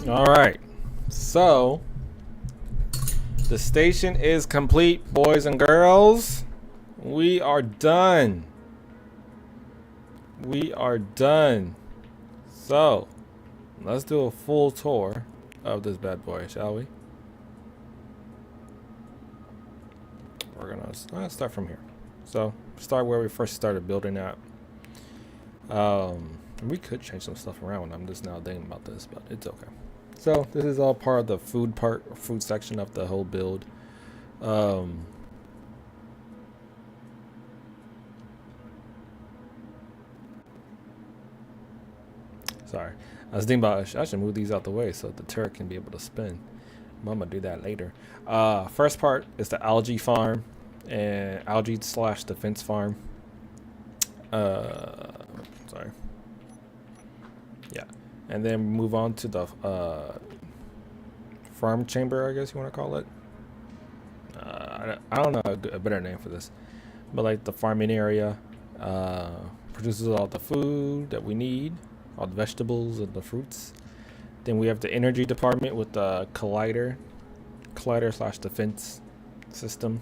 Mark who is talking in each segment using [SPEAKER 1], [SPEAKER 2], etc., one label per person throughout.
[SPEAKER 1] All right. So the station is complete, boys and girls. We are done. We are done. So let's do a full tour of this bad boy, shall we? We're gonna start from here. So start where we first started building at. We could change some stuff around. I'm just now thinking about this, but it's okay. So this is all part of the food section of the whole build. Sorry, I was thinking about I should move these out the way so the turret can be able to spin. I'm gonna do that later. First part is the algae farm and algae slash defense farm. Sorry. Yeah, and then move on to the farm chamber, I guess you want to call it. I don't know a better name for this, but like the farming area produces all the food that we need, all the vegetables and the fruits. Then we have the energy department with the collider slash defense system,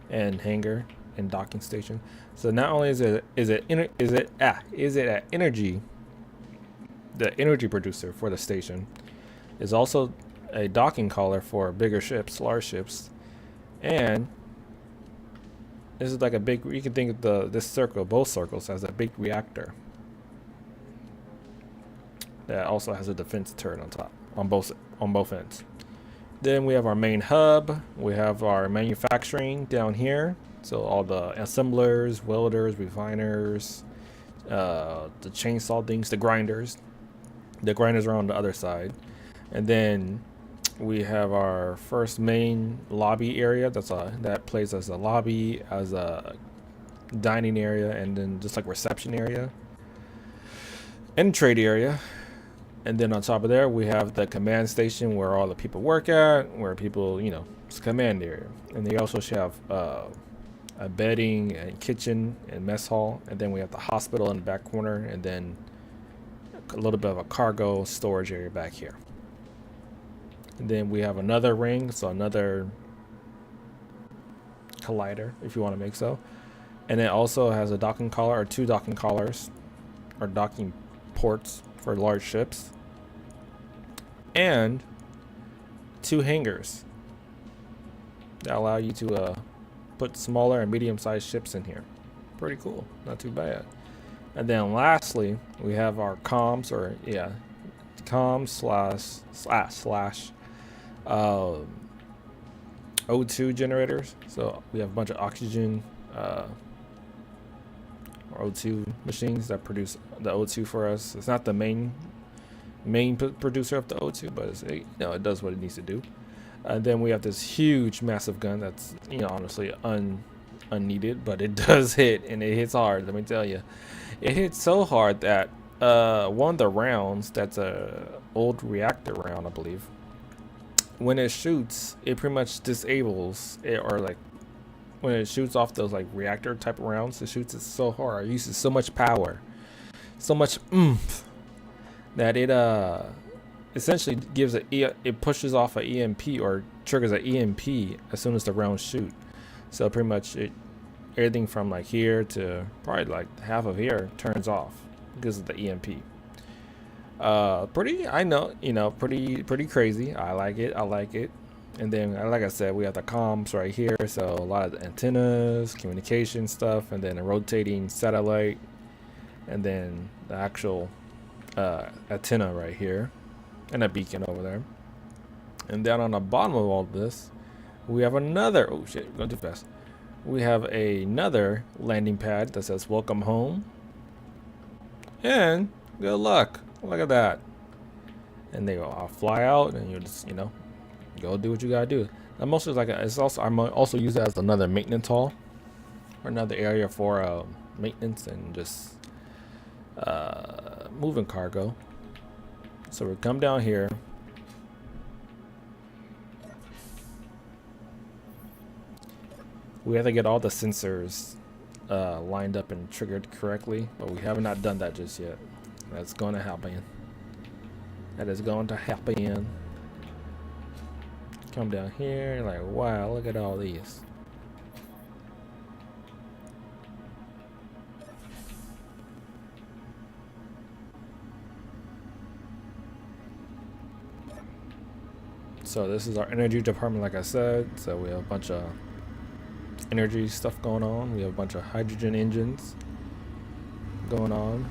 [SPEAKER 1] and hangar and docking station. So not only is it an energy, the energy producer for the station, is also a docking collar for bigger ships, large ships, and this is like a big. You can think of this circle, both circles, as a big reactor that also has a defense turret on top, on both ends. Then we have our main hub. We have our manufacturing down here. So all the assemblers, welders, refiners, the chainsaw things, the grinders. The grinders are on the other side. And then we have our first main lobby area. That plays as a lobby, as a dining area, and then just like reception area and trade area. And then on top of there, we have the command station where all the people work at, where people, it's command area. And they also have a bedding and kitchen and mess hall. And then we have the hospital in the back corner, and then a little bit of a cargo storage area back here. And then we have another ring, so another collider, if you want to make so. And it also has a docking collar, or two docking collars, or docking ports for large ships, and two hangars that allow you to put smaller and medium-sized ships in here. Pretty cool, not too bad. And then lastly, we have our comms slash O2 generators. So we have a bunch of oxygen O2 machines that produce the O2 for us. It's not the main producer of the O2, but it does what it needs to do. And then we have this huge, massive gun that's honestly unneeded, but it does hit, and it hits hard. Let me tell you, it hits so hard that one of the rounds, that's a old reactor round, I believe. When it shoots, it pretty much disables it, or like when it shoots off those like reactor type of rounds, it shoots it so hard, it uses so much power, so much oomph, that it essentially gives it pushes off an EMP, or triggers an EMP as soon as the rounds shoot. So pretty much everything from like here to probably like half of here turns off because of the EMP. Pretty crazy. I like it. And then, like I said, we have the comms right here, so a lot of the antennas, communication stuff, and then a rotating satellite, and then the actual antenna right here, and a beacon over there. And down on the bottom of all this, we have another, oh shit, we're going too fast. We have another landing pad that says welcome home. And good luck. Look at that. And they go, I'll fly out, and you just, go do what you gotta do. I'm also I'm also use it as another maintenance hall, or another area for maintenance and just moving cargo. So we come down here. We have to get all the sensors lined up and triggered correctly, but we have not done that just yet. That's going to happen. that is going to happen. Come down here, like, wow, look at all these. So this is our energy department, like I said. So we have a bunch of energy stuff going on. We have a bunch of hydrogen engines going on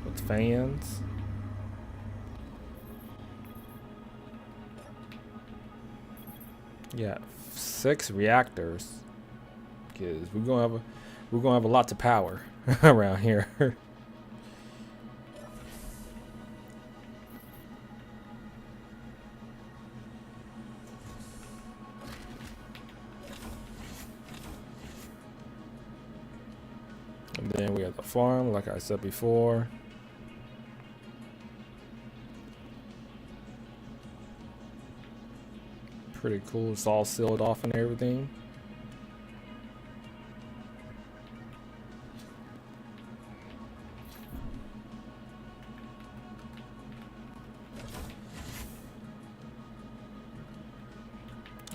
[SPEAKER 1] with fans. Yeah, 6 reactors, because we're gonna have a lot to power around here. And then we have the farm, like I said before. Pretty cool. It's all sealed off and everything.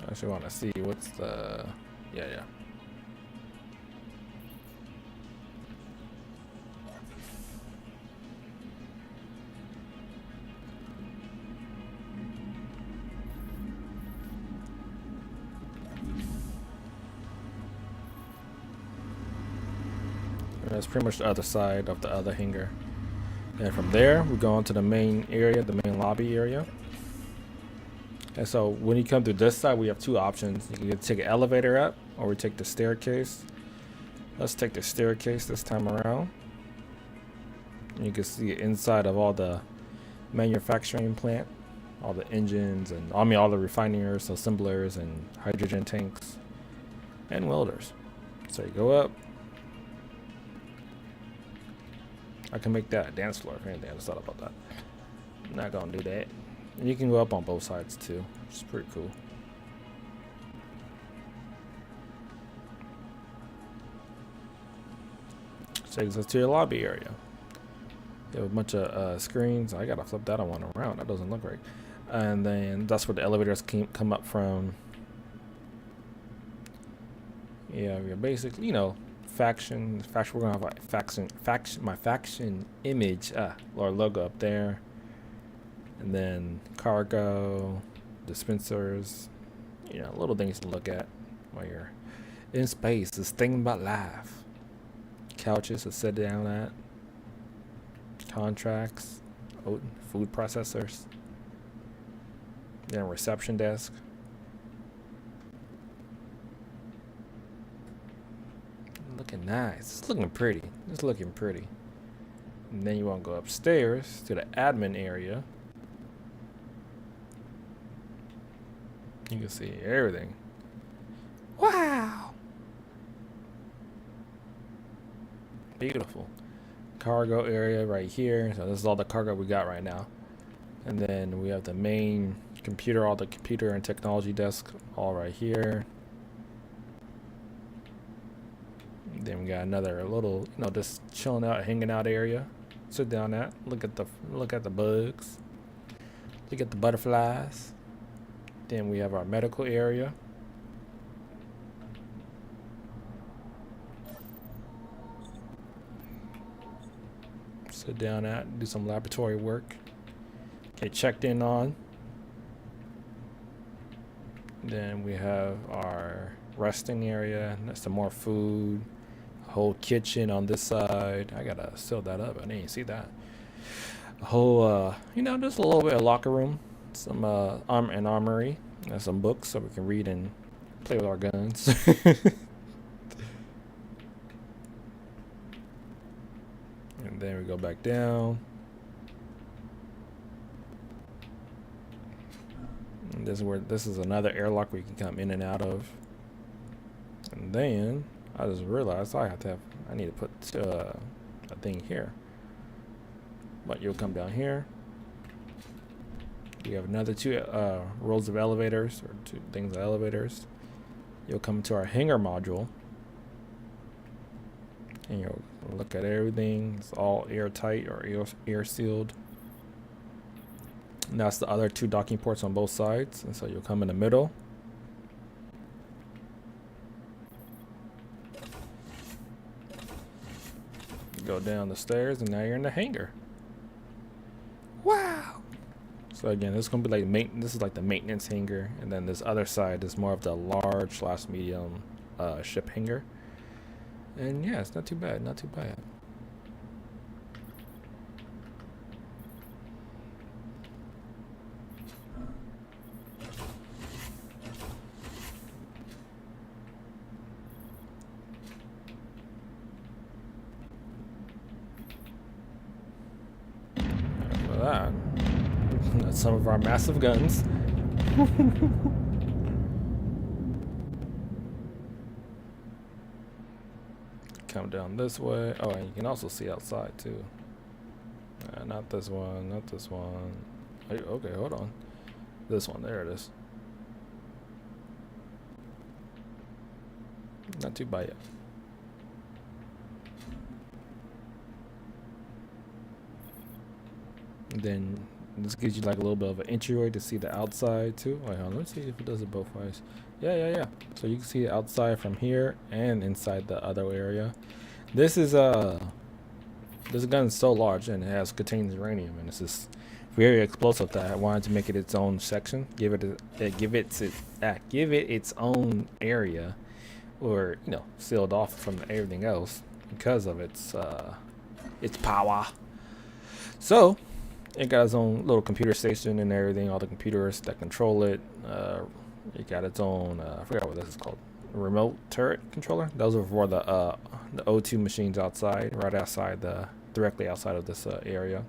[SPEAKER 1] I actually want to see what's the... Yeah. That's pretty much the other side of the other hangar. And from there, we go on to the main area, the main lobby area. And so when you come through this side, we have 2 options. You can either take an elevator up, or we take the staircase. Let's take the staircase this time around. And you can see inside of all the manufacturing plant, all the engines, and all the refiners, assemblers, and hydrogen tanks, and welders. So you go up. I can make that a dance floor if anything. I just thought about that. I'm not gonna do that. And you can go up on both sides too, which is pretty cool. Takes us to your lobby area. You have a bunch of screens. I gotta flip that one around. That doesn't look right. And then that's where the elevators come up from. Yeah, we're basically, faction. We're gonna have like my faction image or logo up there, and then cargo, dispensers, little things to look at while you're in space. This thing about life. Couches to sit down at, contracts, food processors, then reception desk. Looking nice. It's looking pretty. It's looking pretty. And then you want to go upstairs to the admin area. You can see everything. Wow. Beautiful. Cargo area right here. So this is all the cargo we got right now. And then we have the main computer, all the computer and technology desk all right here. Then we got another little, just chilling out, hanging out area. Sit down at, look at the bugs, look at the butterflies. Then we have our medical area. Sit down at, do some laboratory work. Get checked in on. Then we have our resting area. That's some more food. Whole kitchen on this side. I gotta seal that up. I didn't see that. A whole, just a little bit of locker room, some armory, and some books so we can read and play with our guns. And then we go back down. And this is another airlock we can come in and out of. And then I just realized I need to put a thing here. But you'll come down here. You have another 2 rows of elevators, or 2 things of elevators. You'll come to our hangar module. And you'll look at everything. It's all airtight or air sealed. And that's the other 2 docking ports on both sides. And so you'll come in the middle. Go down the stairs, and now you're in the hangar. Wow! So again, this is gonna be like this is like the maintenance hangar, and then this other side is more of the large/medium ship hangar. And yeah, it's not too bad, not too bad. That. That's some of our massive guns. Come down this way. Oh, and you can also see outside too. Not this one, not this one. Okay, hold on. This one, there it is. Not too bad yet. Then this gives you like a little bit of an entryway to see the outside too. Wait, hold on, let's see if it does it both ways. Yeah. So you can see the outside from here and inside the other area. This is this gun is so large and it contains uranium, and this is very explosive that I wanted to make it its own section. Give it its own area, or sealed off from everything else because of its power. So it got its own little computer station and everything, all the computers that control it. It got its own, I forgot what this is called, remote turret controller. Those are for the O2 machines outside, right outside directly outside of this area.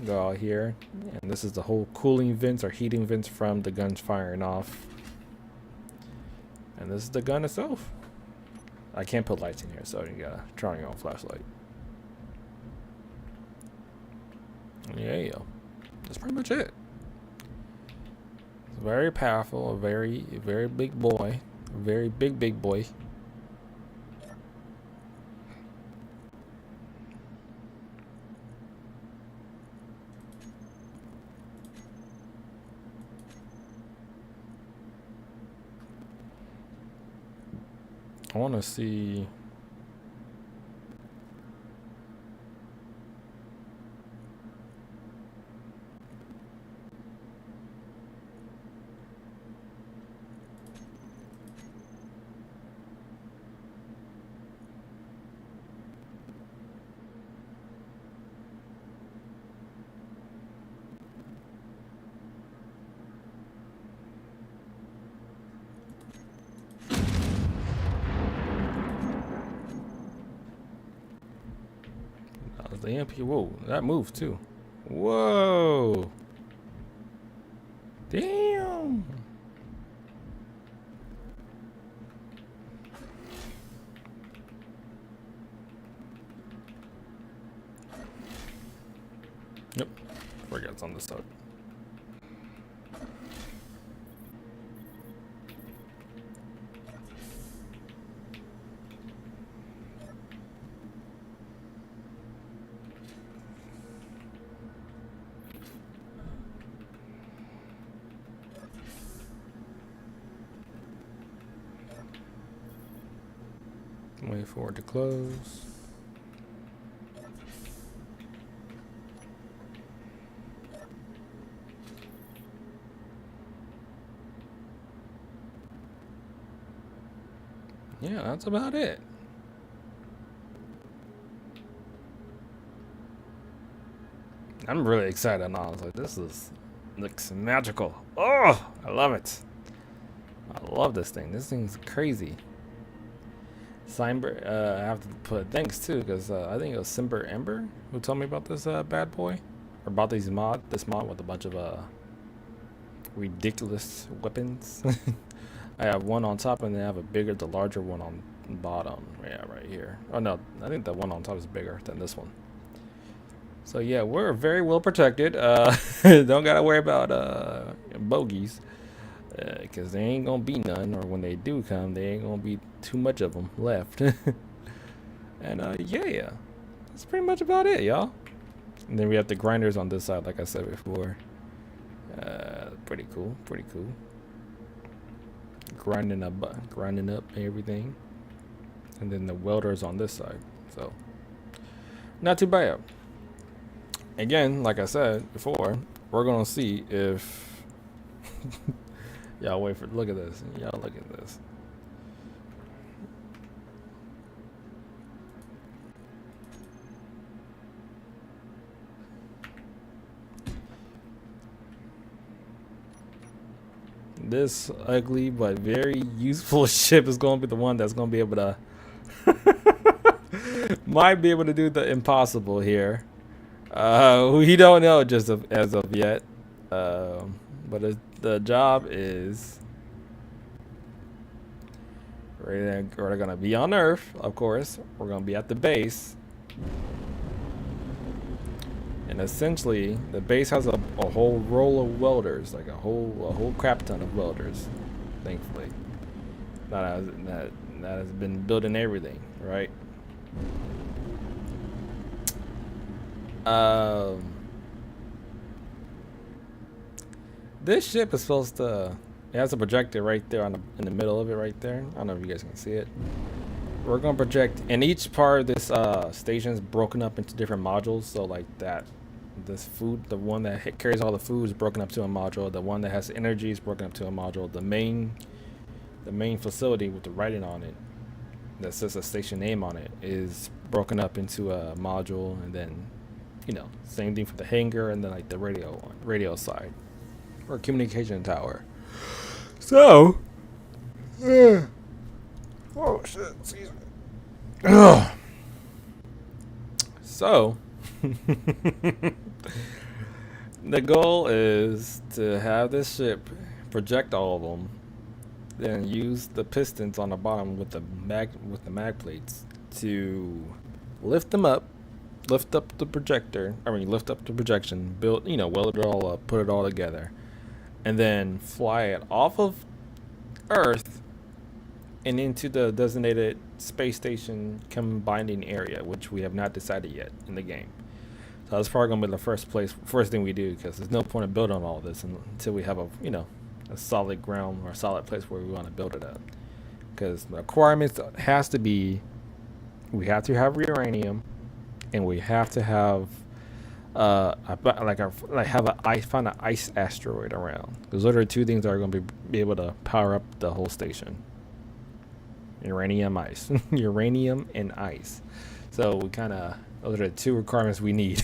[SPEAKER 1] Go out here, and this is the whole cooling vents or heating vents from the guns firing off. And this is the gun itself. I can't put lights in here, so you gotta turn on your own flashlight. Yeah, that's pretty much it. It's very powerful, a very big boy, a very big boy. I want to see. The MP, whoa, that moved too. Whoa. Damn. Yep, forget it's on this side. Wait for it to close. Yeah, that's about it. I'm really excited now. I was like, this looks magical. Oh, I love it. I love this thing. This thing's crazy. Simber, I have to put thanks too, because I think it was Simber Ember who told me about this bad boy, or about this mod with a bunch of ridiculous weapons. I have one on top, and then I have the larger one on the bottom. Yeah, right here. Oh no, I think the one on top is bigger than this one. So yeah, we're very well protected. Don't gotta worry about bogeys. Because there ain't gonna be none, or when they do come, there ain't gonna be too much of them left. And yeah, that's pretty much about it, y'all. And then we have the grinders on this side, like I said before. Pretty cool. Pretty cool. Grinding up everything, and then the welders on this side. So not too bad. Again, like I said before, we're gonna see if y'all wait for. Look at this. Y'all look at this. This ugly but very useful ship is going to be the one that's going to be able to might be able to do the impossible here. We don't know just as of yet, but the job is we're going to be on Earth, of course. We're going to be at the base. And essentially, the base has a whole roll of welders, like a whole crap ton of welders. Thankfully, that has been building everything, right? This ship is supposed to. It has a projector right there in the middle of it, right there. I don't know if you guys can see it. We're gonna project, and each part of this station is broken up into different modules. So like that. This food, the one that carries all the food is broken up to a module. The one that has energy is broken up to a module. The main facility with the writing on it that says a station name on it is broken up into a module, and then same thing for the hangar, and then like the radio side or communication tower. So oh shit, excuse me. Ugh. So the goal is to have this ship project all of them, then use the pistons on the bottom with the mag plates to lift up the projector. Lift up the projection, weld it all up, put it all together, and then fly it off of Earth and into the designated space station combining area, which we have not decided yet in the game. So that's probably gonna be the first thing we do, because there's no point in building all this until we have a solid ground or a solid place where we want to build it at. Because the requirements has to be, we have to have uranium, and we have to have find an ice asteroid around. Because those are two things that are going to be able to power up the whole station. Uranium, ice. Uranium and ice. So those are the two requirements we need.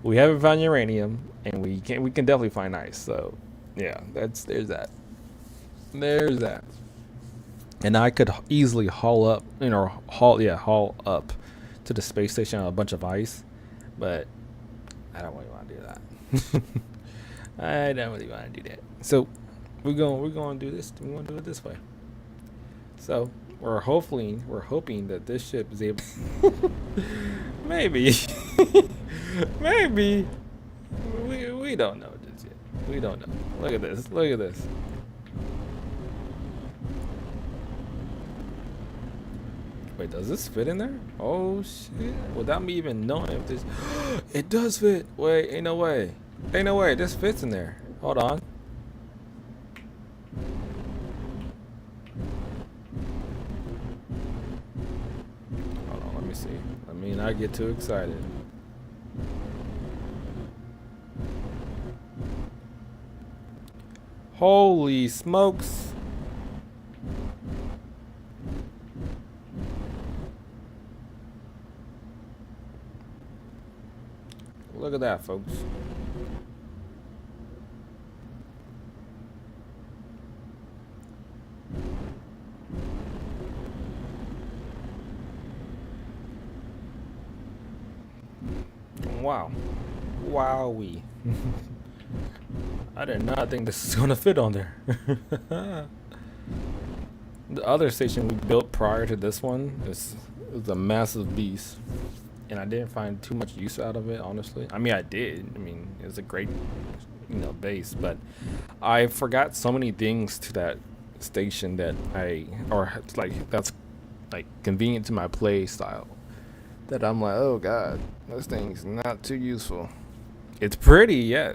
[SPEAKER 1] We haven't found uranium, and we can definitely find ice. So yeah, there's that. And I could easily haul up to the space station on a bunch of ice, but I don't really want to do that. I don't really want to do that. So we're going to do this. We're going to do it this way. So we're hoping that this ship is able. Maybe. Maybe. We don't know just yet. We don't know. Look at this. Wait, does this fit in there? Oh shit! Without me even knowing if this, it does fit. Wait, ain't no way. This fits in there. Hold on. Let me see. Let me not get too excited. Holy smokes! Look at that, folks. Wow. Wowee. I did not think this is gonna fit on there. The other station we built prior to this one is a massive beast, and I didn't find too much use out of it, honestly. I mean, I did. I mean, it was a great, base, but I forgot so many things to that station that's like convenient to my play style, that I'm like, oh god, this thing's not too useful. It's pretty, yeah.